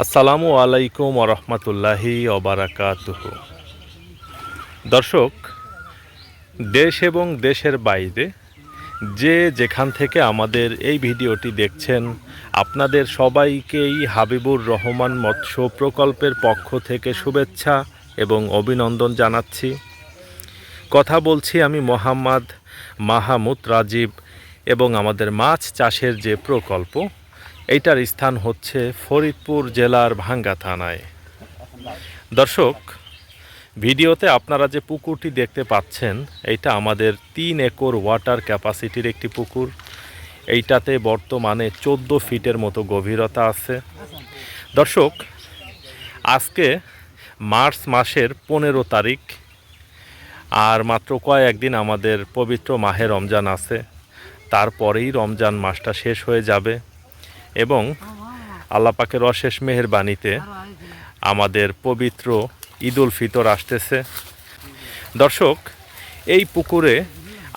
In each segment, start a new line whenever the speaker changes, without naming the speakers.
আসসালামু আলাইকুম ওরহমতুল্লাহি ওবারাকাতুহু। দর্শক, দেশ এবং দেশের বাইরে যে যেখান থেকে আমাদের এই ভিডিওটি দেখছেন, আপনাদের সবাইকেই হাবিবুর রহমান মৎস্য প্রকল্পের পক্ষ থেকে শুভেচ্ছা এবং অভিনন্দন জানাচ্ছি। কথা বলছি আমি মোহাম্মদ মাহমুদ রাজীব এবং আমাদের মাছ চাষের যে প্রকল্প, এইটার স্থান হচ্ছে ফরিদপুর জেলার ভাঙ্গা থানায়। দর্শক, ভিডিওতে আপনারা যে পুকুরটি দেখতে পাচ্ছেন, এইটা আমাদের 3 একর ওয়াটার ক্যাপাসিটির একটি পুকুর। এইটাতে বর্তমানে 14 ফিটের মতো গভীরতা আছে। দর্শক, আজকে মার্চ মাসের 15 তারিখ, আর মাত্র কয়েকদিন আমাদের পবিত্র মাহে রমজান আছে। তারপরেই রমজান মাসটা শেষ হয়ে যাবে এবং আল্লাহ পাকের অশেষ মেহেরবানিতে আমাদের পবিত্র ঈদুল ফিতর আসতেছে। দর্শক, এই পুকুরে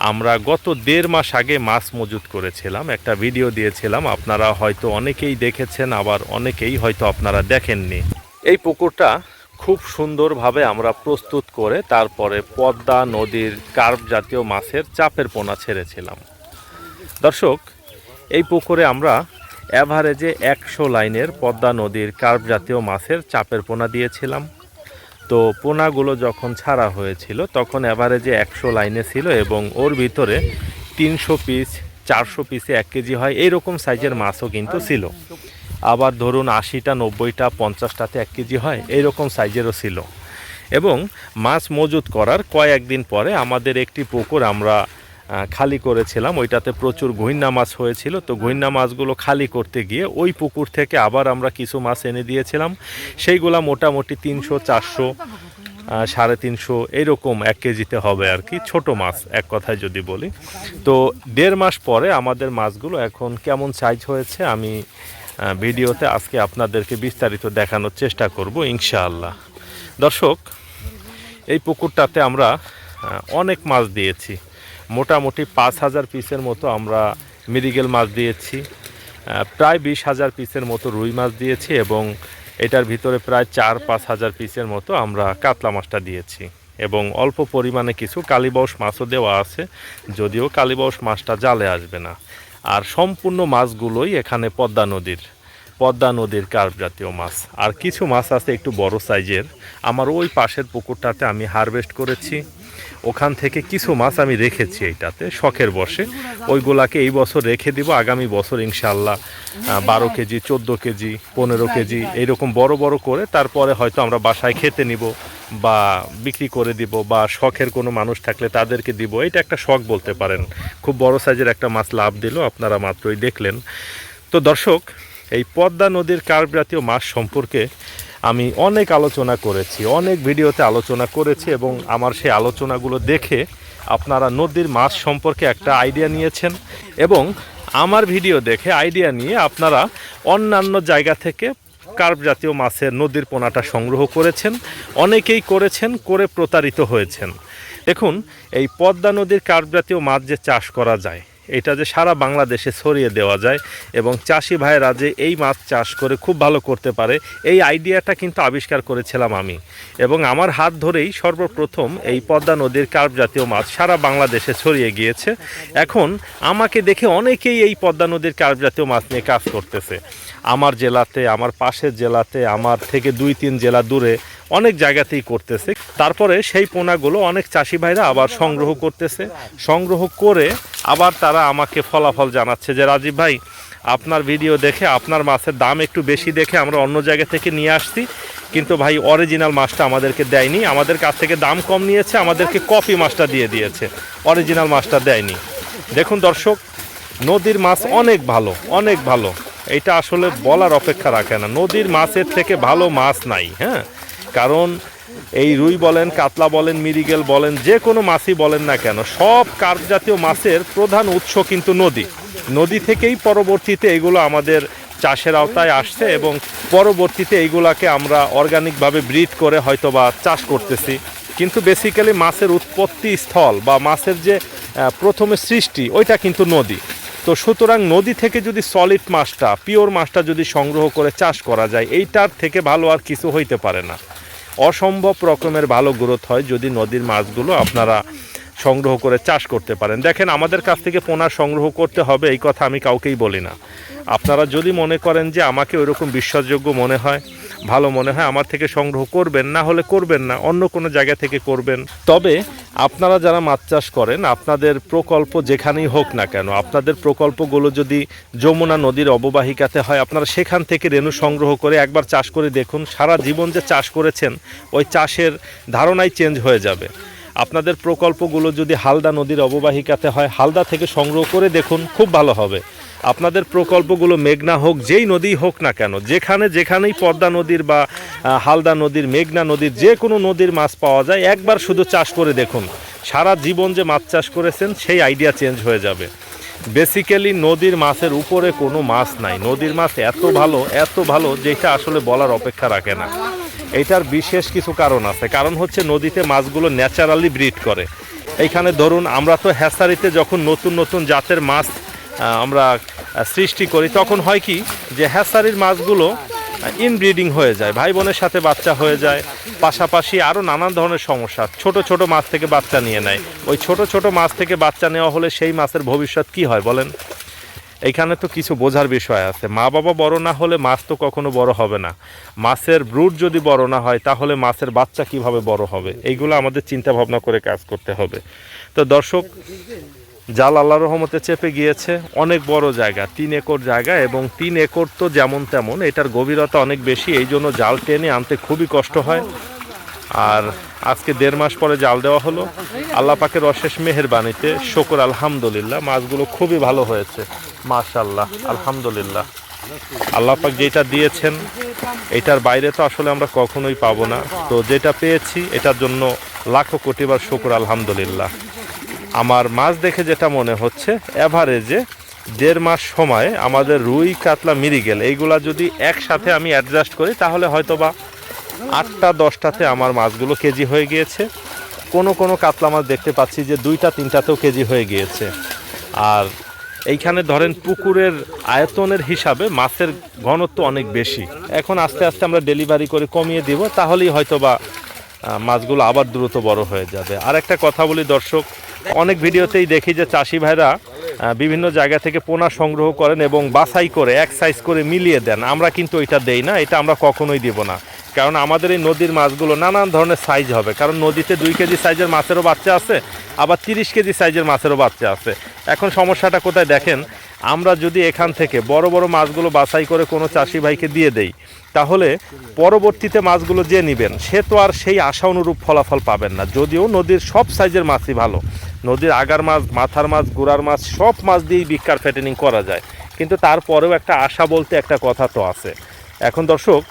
আমরা গত 1.5 মাস আগে মাছ মজুত করেছিলাম, একটা ভিডিও দিয়েছিলাম। আপনারা হয়তো অনেকেই দেখেছেন, আবার অনেকেই হয়তো আপনারা দেখেননি। এই পুকুরটা খুব সুন্দরভাবে আমরা প্রস্তুত করে তারপরে পদ্মা নদীর কার্প জাতীয় মাছের চাপের পোনা ছেড়েছিলাম। দর্শক, এই পুকুরে আমরা অ্যাভারেজে 100 লাইনের পদ্মা নদীর কার্প জাতীয় মাছের চাপের পোনা দিয়েছিলাম। তো পোনাগুলো যখন ছাড়া হয়েছিল তখন অ্যাভারেজে 100 লাইনে ছিল এবং ওর ভিতরে 300 পিস 400 পিসে 1 কেজি হয়, এইরকম সাইজের মাছও কিন্তু ছিল। আবার ধরুন 80টা 90টা 50টাতে 1 কেজি হয়, এইরকম সাইজেরও ছিল। এবং মাছ মজুত করার কয়েকদিন পরে আমাদের একটি পুকুর আমরা খালি করেছিলাম, ওইটাতে প্রচুর ঘুইন্না মাছ হয়েছিল। তো ঘুইন্না মাছগুলো খালি করতে গিয়ে ওই পুকুর থেকে আবার আমরা কিছু মাছ এনে দিয়েছিলাম। সেইগুলা মোটামুটি 300 400 350 এইরকম 1 কেজিতে হবে আর কি, ছোট মাছ এক কথায় যদি বলি। তো 1.5 মাস পরে আমাদের মাছগুলো এখন কেমন সাইজ হয়েছে আমি ভিডিওতে আজকে আপনাদেরকে বিস্তারিত দেখানোর চেষ্টা করব ইনশাআল্লাহ। দর্শক, এই পুকুরটাতে আমরা অনেক মাছ দিয়েছি, মোটামুটি 5000 পিসের মতো আমরা মৃগেল মাছ দিয়েছি, প্রায় 20,000 পিসের মতো রুই মাছ দিয়েছি এবং এটার ভিতরে প্রায় 4-5 হাজার পিসের মতো আমরা কাতলা মাছটা দিয়েছি এবং অল্প পরিমাণে কিছু কালীবাউস মাছও দেওয়া আছে, যদিও কালীবাউস মাছটা জালে আসবে না। আর সম্পূর্ণ মাছগুলোই এখানে পদ্মা নদীর কার্প জাতীয় মাছ। আর কিছু মাছ আছে একটু বড় সাইজের, আমার ওই পাশের পুকুরটাতে আমি হারভেস্ট করেছি, ওখান থেকে কিছু মাছ আমি রেখেছি এইটাতে শখের বসে। ওইগুলাকে এই বছর রেখে দিব, আগামী বছর ইনশাআল্লাহ 12 কেজি 14 কেজি 15 কেজি এইরকম বড় বড় করে তারপরে হয়তো আমরা বাসায় খেতে নিব বা বিক্রি করে দিব, বা শখের কোনো মানুষ থাকলে তাদেরকে দিব। এটা একটা শখ বলতে পারেন। খুব বড় সাইজের একটা মাছ লাভ দিল, আপনারা মাত্রই দেখলেন। তো দর্শক, এই পদ্মা নদীর কার্প জাতীয় মাছ সম্পর্কে আমি অনেক আলোচনা করেছি, অনেক ভিডিওতে আলোচনা করেছি এবং আমার সেই আলোচনাগুলো দেখে আপনারা নদীর মাছ সম্পর্কে একটা আইডিয়া নিয়েছেন এবং আমার ভিডিও দেখে আইডিয়া নিয়ে আপনারা অন্যান্য জায়গা থেকে কার্প জাতীয় মাছের নদীর পোনাটা সংগ্রহ করেছেন, অনেকেই করেছেন, করে প্রতারিত হয়েছেন। দেখুন, এই পদ্মা নদীর কার্প জাতীয় মাছ যে চাষ করা যায়, এটা যে সারা বাংলাদেশে ছড়িয়ে দেওয়া যায় এবং চাষি ভাইয়েরা যে এই মাছ চাষ করে খুব ভালো করতে পারে, এই আইডিয়াটা কিন্তু আবিষ্কার করেছিলাম আমি এবং আমার হাত ধরেই সর্বপ্রথম এই পদ্মা নদীর কার্প জাতীয় মাছ সারা বাংলাদেশে ছড়িয়ে গিয়েছে। এখন আমাকে দেখে অনেকেই এই পদ্মা নদীর কার্প জাতীয় মাছ নিয়ে কাজ করতেছে। আমার জেলাতে, আমার পাশের জেলাতে, আমার থেকে 2-3 জেলা দূরে অনেক জায়গাতেই করতেছে। তারপরে সেই পোনাগুলো অনেক চাষি ভাইরা আবার সংগ্রহ করতেছে, সংগ্রহ করে আবার তারা আমাকে ফলাফল জানাচ্ছে যে রাজীব ভাই, আপনার ভিডিও দেখে আপনার মাছের দাম একটু বেশি দেখে আমরা অন্য জায়গা থেকে নিয়ে আসছি, কিন্তু ভাই অরিজিনাল মাছটা আমাদেরকে দেয়নি, আমাদের কাছ থেকে দাম কম নিয়েছে, আমাদেরকে কপি মাছটা দিয়ে দিয়েছে, অরিজিনাল মাছটা দেয়নি। দেখুন দর্শক, নদীর মাছ অনেক ভালো, অনেক ভালো, এটা আসলে বলার অপেক্ষা রাখে না। নদীর মাছের থেকে ভালো মাছ নাই, হ্যাঁ। কারণ এই রুই বলেন, কাতলা বলেন, মৃগেল বলেন, যে কোনো মাছই বলেন না কেন, সব কার্প জাতীয় মাছের প্রধান উৎস কিন্তু নদী থেকেই পরবর্তীতে এগুলো আমাদের চাষের আওতায় আসছে এবং পরবর্তীতে এইগুলাকে আমরা অর্গানিকভাবে ব্রিড করে হয়তো বা চাষ করতেছি। কিন্তু বেসিক্যালি মাছের উৎপত্তি স্থল বা মাছের যে প্রথমে সৃষ্টি, ওইটা কিন্তু নদী। তো তো সুতরাং নদী থেকে যদি সলিড মাছটা, পিওর মাছটা যদি সংগ্রহ করে চাষ করা যায়, এইটার থেকে ভালো আর কিছু হইতে পারে না। অসম্ভব রকমের ভালো গ্রোথ হয় যদি নদীর মাছগুলো আপনারা সংগ্রহ করে চাষ করতে পারেন। দেখেন, আমাদের কাছ থেকে পোনা সংগ্রহ করতে হবে এই কথা আমি কাউকেই বলি না। আপনারা যদি মনে করেন যে আমাকে ওইরকম বিশ্বাসযোগ্য মনে হয়, ভালো মনে হয়, আমার থেকে সংগ্রহ করবেন, না হলে করবেন না, অন্য কোনো জায়গা থেকে করবেন। তবে আপনারা যারা মাছ চাষ করেন, আপনাদের প্রকল্প যেখানেই হোক না কেন, আপনাদের প্রকল্পগুলো যদি যমুনা নদীর অববাহিকাতে হয়, আপনারা সেখান থেকে রেণু সংগ্রহ করে একবার চাষ করে দেখুন। সারা জীবন যে চাষ করেছেন ওই চাষের ধারণাই চেঞ্জ হয়ে যাবে। আপনাদের প্রকল্পগুলো যদি হালদা নদীর অববাহিকাতে হয়, হালদা থেকে সংগ্রহ করে দেখুন, খুব ভালো হবে। আপনাদের প্রকল্পগুলো মেঘনা হোক, যেই নদী হোক না কেন, যেখানেই পদ্মা নদীর বা হালদা নদীর, মেঘনা নদীর, যে কোনো নদীর মাছ পাওয়া যায়, একবার শুধু চাষ করে দেখুন, সারা জীবন যে মাছ চাষ করেছেন সেই আইডিয়া চেঞ্জ হয়ে যাবে। বেসিক্যালি নদীর মাছের উপরে কোনো মাছ নাই। নদীর মাছ এত ভালো যেটা আসলে বলার অপেক্ষা রাখে না। এটার বিশেষ কিছু কারণ আছে। কারণ হচ্ছে নদীতে মাছগুলো ন্যাচারালি ব্রিড করে। এইখানে ধরুন, আমরা তো হ্যাচারিতে যখন নতুন জাতের মাছ আমরা সৃষ্টি করি, তখন হয় কি যে হ্যাচারির মাছগুলো ইনব্রিডিং হয়ে যায়, ভাই বোনের সাথে বাচ্চা হয়ে যায়, পাশাপাশি আরও নানান ধরনের সমস্যা। ছোট মাছ থেকে বাচ্চা নিয়ে নেয়। ওই ছোট মাছ থেকে বাচ্চা নেওয়া হলে সেই মাছের ভবিষ্যৎ কি হয় বলেন? এইখানে তো কিছু বোঝার বিষয় আছে। মা বাবা বড় না হলে মাছ তো কখনো বড় হবে না। মাছের ব্রুড যদি বড় না হয়, তাহলে মাছের বাচ্চা কিভাবে বড় হবে? এইগুলো আমাদের চিন্তা ভাবনা করে কাজ করতে হবে। তো দর্শক, জাল আল্লাহর রহমতে চেপে গিয়েছে। অনেক বড় জায়গা, 3 একর জায়গা, এবং 3 একর তো যেমন তেমন, এটার গভীরতা অনেক বেশি, এই জন্য জাল টেনে আনতে খুবই কষ্ট হয়। আর আজকে 1.5 মাস পরে জাল দেওয়া হলো। আল্লাহ পাকের অশেষ মেহেরবানিতে শুকর আলহামদুলিল্লাহ, মাছগুলো খুবই ভালো হয়েছে, মাশাআল্লাহ, আলহামদুলিল্লাহ। আল্লাহ পাক যেটা দিয়েছেন এটার বাইরে তো আসলে আমরা কখনোই পাবো না। তো যেটা পেয়েছি এটার জন্য লাখো কোটিবার শুকর আলহামদুলিল্লাহ। আমার মাছ দেখে যেটা মনে হচ্ছে, এভারেজে 1.5 মাস সময় আমাদের রুই, কাতলা, মৃগেল এইগুলা যদি একসাথে আমি অ্যাডজাস্ট করি, তাহলে হয়তো বা 8টা 10টাতে আমার মাছগুলো কেজি হয়ে গিয়েছে। কোনো কাতলা মাছ দেখতে পাচ্ছি যে 2টা 3টাতেও কেজি হয়ে গিয়েছে। আর এইখানে ধরেন পুকুরের আয়তনের হিসাবে মাছের ঘনত্ব অনেক বেশি। এখন আস্তে আস্তে আমরা ডেলিভারি করে কমিয়ে দিব, তাহলেই হয়তো বা মাছগুলো আবার দ্রুত বড় হয়ে যাবে। আর একটা কথা বলি দর্শক, অনেক ভিডিওতেই দেখি যে চাষি ভাইরা বিভিন্ন জায়গা থেকে পোনা সংগ্রহ করেন এবং বাছাই করে এক সাইজ করে মিলিয়ে দেন। আমরা কিন্তু এটা দেই না, এটা আমরা কখনোই দিব না। কারণ আমাদের এই নদীর মাছগুলো নানান ধরনের সাইজ হবে। কারণ নদীতে 2 কেজি সাইজের মাছেরও বাচ্চা আছে, আবার 30 কেজি সাইজের মাছেরও বাচ্চা আছে। এখন সমস্যাটা কোথায় দেখেন, আমরা যদি এখান থেকে বড় মাছগুলো বাছাই করে কোনো চাষি ভাইকে দিয়ে দেই, তাহলে পরবর্তীতে মাছগুলো যে নেবেন সে তো আর সেই আশা অনুরূপ ফলাফল পাবেন না। যদিও নদীর সব সাইজের মাছই ভালো, নদীর আগার মাছ, মাথার মাছ, গুড়ার মাছ, সব মাছ দিয়েই বিক্কার ফ্যাটেনিং করা যায়, কিন্তু তারপরেও একটা আশা বলতে একটা কথা তো আছে। এখন দর্শক,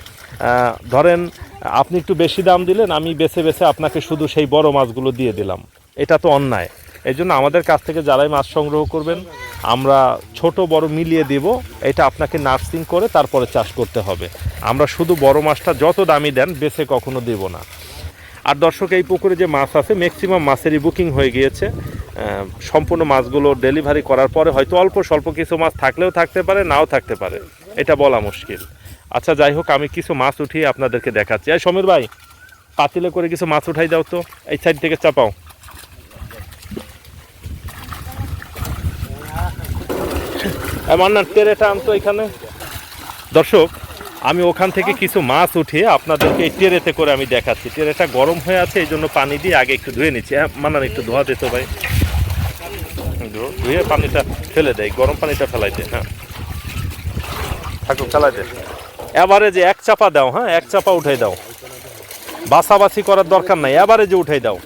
ধরেন আপনি একটু বেশি দাম দিলেন, আমি বেছে আপনাকে শুধু সেই বড় মাছগুলো দিয়ে দিলাম, এটা তো অন্যায়। এই জন্য আমাদের কাছ থেকে যারাই মাছ সংগ্রহ করবেন, আমরা ছোট বড় মিলিয়ে দিব। এটা আপনাকে নার্সিং করে তারপরে চাষ করতে হবে। আমরা শুধু বড় মাছটা যত দামি দেন বেছে কখনো দেব না। আর দর্শক, এই পুকুরে যে মাছ আছে ম্যাক্সিমাম মাছেরই বুকিং হয়ে গিয়েছে। সম্পূর্ণ মাছগুলো ডেলিভারি করার পরে হয়তো অল্প স্বল্প কিছু মাছ থাকলেও থাকতে পারে, নাও থাকতে পারে, এটা বলা মুশকিল। আচ্ছা, যাই হোক, আমি কিছু মাছ উঠিয়ে আপনাদেরকে দেখাচ্ছি। এই সমীর ভাই, পাতিলে করে কিছু মাছ উঠাই দাও তো, এই সাইড থেকে চাপাও। মান্নার টেরেটা আনতো এখানে। দর্শক, আমি ওখান থেকে কিছু মাছ উঠিয়ে আপনাদেরকে এই টেরেতে করে আমি দেখাচ্ছি। টেরেটা গরম হয়ে আছে, এই জন্য পানি দিয়ে আগে একটু ধুয়ে নিচ্ছি। মান্নান, একটু ধোয়া দিত ভাই, ধুয়ে পানিটা ফেলে দেয়, গরম পানিটা ফেলাই দে। হ্যাঁ, থাকুক, ফেলাই দে। এবারে যে 1 চাপা দাও, হ্যাঁ 1 চাপা উঠাই দাও, বাছাবাছি করার দরকার নাই, এবারে যে উঠাই দাও।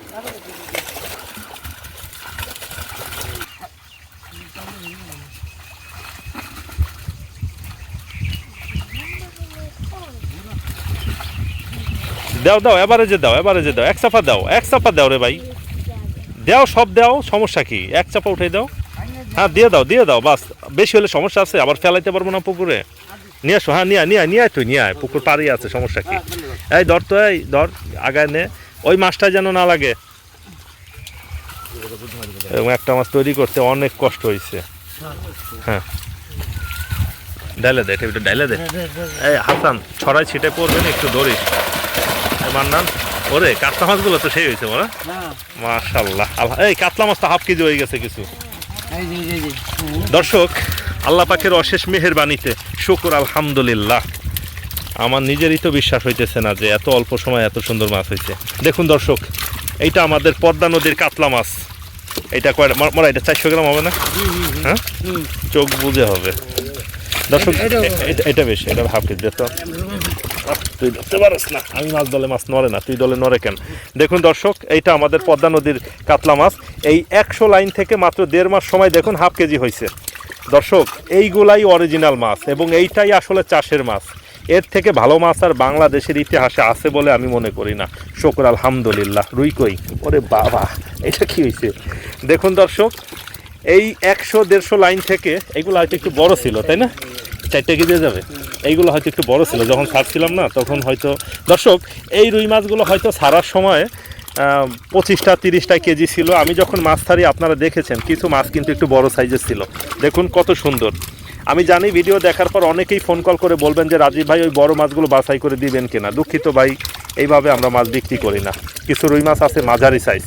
দাও, এবারে যে দাও, 1 চাপা দাও, 1 চাপা দাও রে ভাই, দাও, সব দাও, সমস্যা কি? 1 চাপা উঠাই দাও। হ্যাঁ, দিয়ে দাও, বাস। বেশি হলে সমস্যা আছে, আবার ফেলাইতে পারবো না পুকুরে। নিয়ে আসো, হ্যাঁ নিয়ে তুই নিয়ে আয়, পুকুর পাড়ি আছে, সমস্যা কি? এই ধর তো, এই ধর, আগায় নে, ওই মাছটা যেন না লাগে। এবং একটা মাছ তৈরি করতে অনেক কষ্ট হয়েছে, হ্যাঁ ডাইলে দে, এটা ডাইলে দে। এই হাসান ছড়াই ছিটে পড়বে না, একটু ধরিস। মান্নান ওরে কাতলা মাছগুলো তো সেই হয়েছে ওরা, মাশাআল্লাহ। এই কাতলা মাছ তো হাফ কেজি হয়ে গেছে কিছু। দর্শক আল্লাহ পাকের অশেষ মেহেরবানিতে শুকর আলহামদুলিল্লাহ। আমার নিজেরই তো বিশ্বাস হইতেছে না যে এত অল্প সময় এত সুন্দর মাছ হয়েছে। দেখুন দর্শক, এইটা আমাদের পদ্মা নদীর কাতলা মাছ। এটা কয়টা মরা? এটা 400 গ্রাম হবে না? হ্যাঁ, চোখ বুঝে হবে দর্শক। এটা বেশি, এটা হাফ কেজি। তুই ধরতে পারিস না, আমি মাছ দলে মাছ নড়ে না, তুই দলে নড়ে কেন? দেখুন দর্শক, এইটা আমাদের পদ্মা নদীর কাতলা মাছ। এই 100 লাইন থেকে মাত্র 1.5 মাস সময় দেখুন হাফ কেজি হয়েছে। দর্শক এইগুলাই অরিজিনাল মাছ এবং এইটাই আসলে চাষের মাছ। এর থেকে ভালো মাছ আর বাংলাদেশের ইতিহাসে আছে বলে আমি মনে করি না। শুকর আলহামদুলিল্লাহ। রুই কই? ওরে বাবা, এটা কি হয়েছে? দেখুন দর্শক, এই 100-150 লাইন থেকে এগুলো হয়তো একটু বড় ছিল, তাই না? 4 কেজি যাবে। এইগুলো হয়তো একটু বড় ছিল, যখন ছাড়ছিলাম না তখন হয়তো। দর্শক এই রুই মাছগুলো হয়তো ছাড়ার সময় 25-30 কেজি ছিল। আমি যখন মাছ ছাড়ি আপনারা দেখেছেন কিছু মাছ কিন্তু একটু বড় সাইজের ছিল। দেখুন কত সুন্দর। আমি জানি ভিডিও দেখার পর অনেকেই ফোন কল করে বলবেন যে রাজীব ভাই ওই বড় মাছগুলো বাছাই করে দিবেন কিনা। দুঃখিত ভাই, এইভাবে আমরা মাছ বিক্রি করি না। কিছু রুই মাছ আছে মাঝারি সাইজ।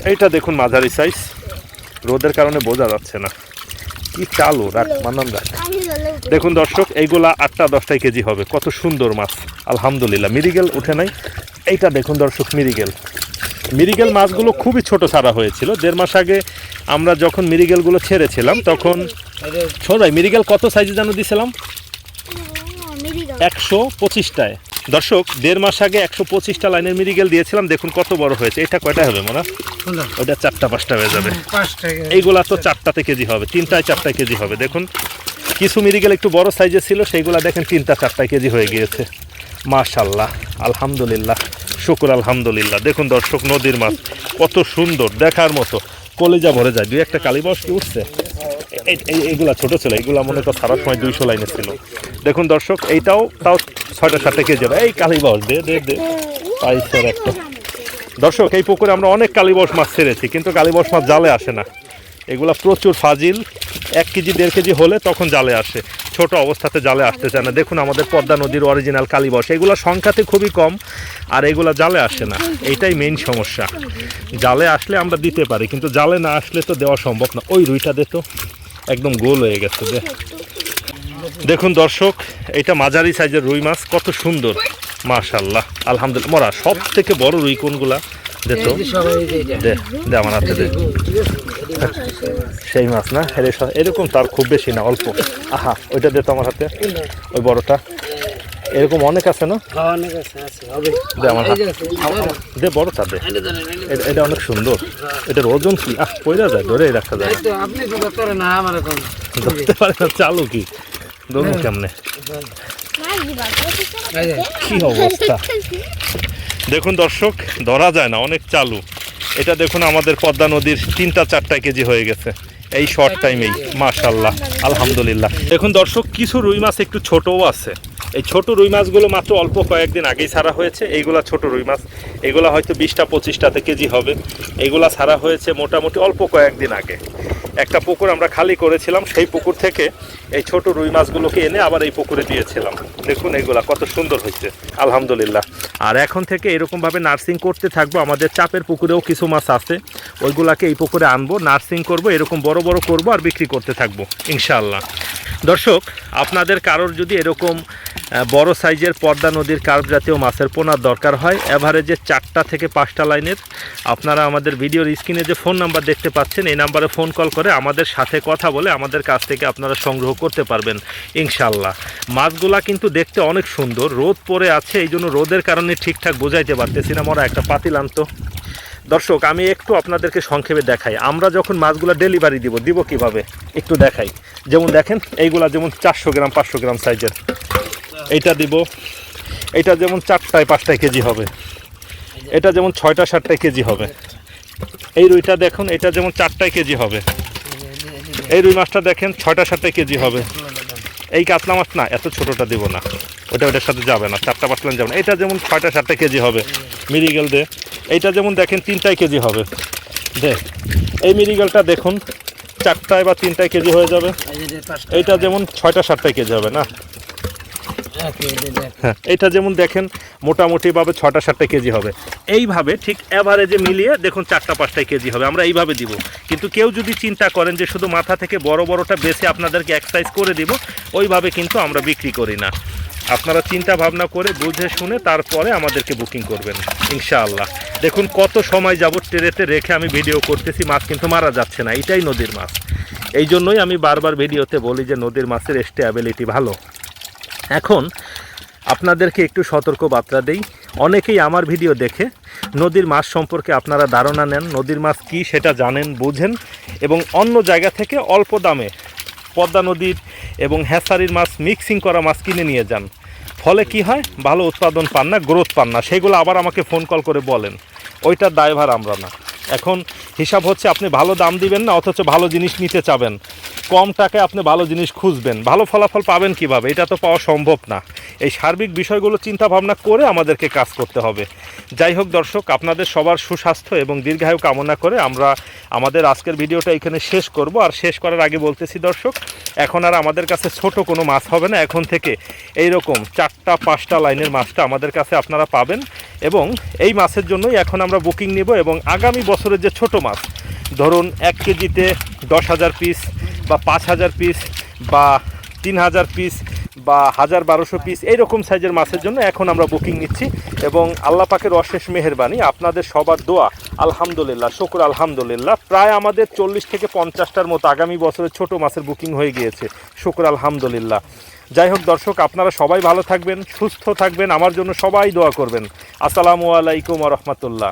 এইটা দেখুন মাঝারি সাইজ, রোদের কারণে বোঝা যাচ্ছে না। কি চালু রাখ মান্নান রাখ। দেখুন দর্শক, এইগুলা 8-10 কেজি হবে। কত সুন্দর মাছ আলহামদুলিল্লাহ। মিরিগেল উঠে নাই। এইটা দেখুন দর্শক মিরিগেল মাছগুলো খুবই ছোট ছাড়া হয়েছিল। 1.5 মাস আগে আমরা যখন মিরিগেলগুলো ছেড়েছিলাম তখন ছোটাই মিরিগেল কত সাইজে যেন দিয়েছিলাম 125টায়। দর্শক 1.5 মাস আগে 125টা লাইনের মিরিগেল দিয়েছিলাম। দেখুন কত বড় হয়েছে। এটা কয়টা হবে মনে? ওইটা 4-5টা হয়ে যাবে। এইগুলা তো 4টাতে কেজি হবে, 3টায়-4টায় কেজি হবে। দেখুন কিছু মিরিগেল একটু বড় সাইজে ছিল, সেইগুলা দেখেন 3টা-4টায় কেজি হয়ে গিয়েছে। মাশাআল্লাহ আলহামদুলিল্লাহ, শুকর আলহামদুলিল্লাহ। দেখুন দর্শক নদীর মাছ কত সুন্দর, দেখার মতো, কলিজা ভরে যায়। 2-1টা কালীবাউস কি উঠছে। এইগুলা ছোট ছিল, এইগুলা মনে কর ছাড়ার সময় 200 লাইনে ছিল। দেখুন দর্শক এইটাও তাও 6টা-7টা কেজি হবে। এই কালীবাউস দে দে দে পাইছের একটা। দর্শক এই পুকুরে আমরা অনেক কালীবাউস মাছ ছেড়েছি, কিন্তু কালীবাউস মাছ জালে আসে না। এগুলা প্রচুর ফাজিল। 1 কেজি 1.5 কেজি হলে তখন জালে আসে, ছোট অবস্থাতে জালে আসতে চায় না। দেখুন আমাদের পদ্মা নদীর অরিজিনাল কালীবাউস, এগুলো সংখ্যাতে খুবই কম আর এগুলা জালে আসে না। এইটাই মেইন সমস্যা। জালে আসলে আমরা দিতে পারি, কিন্তু জালে না আসলে তো দেওয়া সম্ভব না। ওই রুইটা দে তো, একদম গোল হয়ে গেছে। দেখুন দর্শক, এটা মাঝারি সাইজের রুই মাছ, কত সুন্দর মাশাআল্লাহ আলহামদুলিল্লাহ। মরা সব থেকে বড় রুই কোনগুলা দে তো, দে দে আমার হাতে দে। সেই মাছ না এরকম, তার খুব বেশি না, অল্প। আহা ওইটা দে তো আমার হাতে, ওই বড়টা। এরকম অনেক আছে না? দে আমার হাতে দে, বড়টা দে। এটা অনেক সুন্দর। এটার ওজন কি? পয়রা যায়, ধরে রাখা যায়। ধরতে পারে না, চালু কি ধরুন কেমনে, কি অবস্থা। দেখুন দর্শক ধরা যায় না, অনেক চালু। এটা দেখুন আমাদের পদ্মা নদীর 3টা-4টা কেজি হয়ে গেছে এই শর্ট টাইমেই। মাশাআল্লাহ আলহামদুলিল্লাহ। দেখুন দর্শক কিছু রুই মাছ একটু ছোটও আছে। এই ছোট রুই মাছগুলো মাত্র অল্প কয়েকদিন আগেই ছাড়া হয়েছে। এইগুলা ছোট রুই মাছ, এগুলা হয়তো 20টা-25টাতে কেজি হবে। এইগুলা ছাড়া হয়েছে মোটামুটি অল্প কয়েকদিন আগে। একটা পুকুর আমরা খালি করেছিলাম, সেই পুকুর থেকে এই ছোট রুই মাছগুলোকে এনে আবার এই পুকুরে দিয়েছিলাম। দেখুন এইগুলা কত সুন্দর হয়েছে আলহামদুলিল্লাহ। আর এখন থেকে এরকমভাবে নার্সিং করতে থাকবো। আমাদের চাপের পুকুরেও কিছু মাছ আছে, ওইগুলাকে এই পুকুরে আনবো, নার্সিং করব, এরকম বড় বড় করব আর বিক্রি করতে থাকবো ইনশাআল্লাহ। দর্শক আপনাদের কারোর যদি এরকম বড় সাইজের পদ্মা নদীর কার্প জাতীয় মাছের পোনার দরকার হয়, এভারেজে 4টা থেকে 5টা লাইনের, আপনারা আমাদের ভিডিওর স্ক্রিনে যে ফোন নাম্বার দেখতে পাচ্ছেন এই নাম্বারে ফোন কল করে আমাদের সাথে কথা বলে আমাদের কাছ থেকে আপনারা সংগ্রহ করতে পারবেন ইনশাআল্লাহ। মাছগুলা কিন্তু দেখতে অনেক সুন্দর। রোদ পড়ে আছে, এই জন্য রোদের কারণে ঠিকঠাক বোঝাইতে পারতেছি না। মরা একটা পাতিল আনতো। দর্শক আমি একটু আপনাদেরকে সংক্ষেপে দেখাই, আমরা যখন মাছগুলো ডেলিভারি দিব কিভাবে একটু দেখাই। যেমন দেখেন এইগুলা যেমন 400 গ্রাম 500 গ্রাম সাইজের, এইটা দিব। এটা যেমন 4টায়-5টায় কেজি হবে, এটা যেমন 6টা-7টায় কেজি হবে। এই রুইটা দেখুন, এটা যেমন 4টায় কেজি হবে। এই রুই মাছটা দেখেন 6টা-7টায় কেজি হবে। এই কাতলা মাছ না, এত ছোটটা দিব না, ওটার সাথে যাবে না, 4টা-5 লাইন যাবে না। এটা যেমন 6টা-7টা কেজি হবে মিরিগেল দে। এইটা যেমন দেখেন 3টায় কেজি হবে। দেখ এই মিরিগেলটা দেখুন 4টায় বা 3টায় কেজি হয়ে যাবে। এইটা যেমন 6টা 7টায় কেজি হবে না? হ্যাঁ, এটা যেমন দেখেন মোটামুটিভাবে 6টা 7টা কেজি হবে। এইভাবে ঠিক অ্যাভারেজে মিলিয়ে দেখুন 4টা 5টায় কেজি হবে। আমরা এইভাবে দিব। কিন্তু কেউ যদি চিন্তা করেন যে শুধু মাথা থেকে বড় বড়টা বেছে আপনাদেরকে এক সাইজ করে দিব, ওইভাবে কিন্তু আমরা বিক্রি করি না। আপনারা চিন্তা ভাবনা করে বুঝে শুনে তারপরে আমাদেরকে বুকিং করবেন ইনশাআল্লাহ। দেখুন কত সময় যাবত ট্রেতে রেখে আমি ভিডিও করতেছি, মাছ কিন্তু মারা যাচ্ছে না। এটাই নদীর মাছ। এই জন্যই আমি বারবার ভিডিওতে বলি যে নদীর মাছের স্টেবিলিটি ভালো। এখন আপনাদেরকে একটু সতর্ক বার্তা দেই। অনেকেই আমার ভিডিও দেখে নদীর মাছ সম্পর্কে আপনারা ধারণা নেন, নদীর মাছ কী সেটা জানেন বুঝেন, এবং অন্য জায়গা থেকে অল্প দামে পদ্মা নদীর এবং হ্যাচারির মাছ মিক্সিং করা মাছ কিনে নিয়ে যান। ফলে কি হয়, ভালো উৎপাদন পান না, গ্রোথ পান না। সেগুলো আবার আমাকে ফোন কল করে বলেন। ওইটার দায়ভার আমরা না। এখন হিসাব হচ্ছে আপনি ভালো দাম দিবেন না, অথচ ভালো জিনিস নিতে চাবেন। কম টাকায় আপনি ভালো জিনিস খুঁজবেন, ভালো ফলাফল পাবেন কিভাবে? এটা তো পাওয়া সম্ভব না। এই সার্বিক বিষয়গুলো চিন্তা ভাবনা করে আমাদেরকে কাজ করতে হবে। যাই হোক দর্শক, আপনাদের সবার সুস্বাস্থ্য এবং দীর্ঘায়ু কামনা করে আমরা আমাদের আজকের ভিডিওটা এখানে শেষ করব। আর শেষ করার আগে বলতেছি দর্শক, এখন আর আমাদের কাছে ছোট কোনো মাছ হবে না। এখন থেকে এইরকম 4টা 5টা লাইনের মাছটা আমাদের কাছে আপনারা পাবেন, এবং এই মাছের জন্যই এখন আমরা বুকিং নেব। এবং আগামী বছরের যে ছোট মাছ, ধরুন 1 কেজিতে 10,000 পিস বা 5,000 পিস বা 3,000 পিস বা 1,000-1,200 পিস, এইরকম সাইজের মাছের জন্য এখন আমরা বুকিং নিচ্ছি। এবং আল্লাহ পাকের অশেষ মেহেরবানি, আপনাদের সবার দোয়া, আলহামদুলিল্লাহ, শুকর আলহামদুলিল্লাহ, প্রায় আমাদের 40 থেকে 50টার মতো আগামী বছরের ছোট মাছের বুকিং হয়ে গিয়েছে, শুকর আলহামদুলিল্লাহ। যাই হোক দর্শক, আপনারা সবাই ভালো থাকবেন, সুস্থ থাকবেন, আমার জন্য সবাই দোয়া করবেন। আসসালামু আলাইকুম ওয়া রাহমাতুল্লাহ।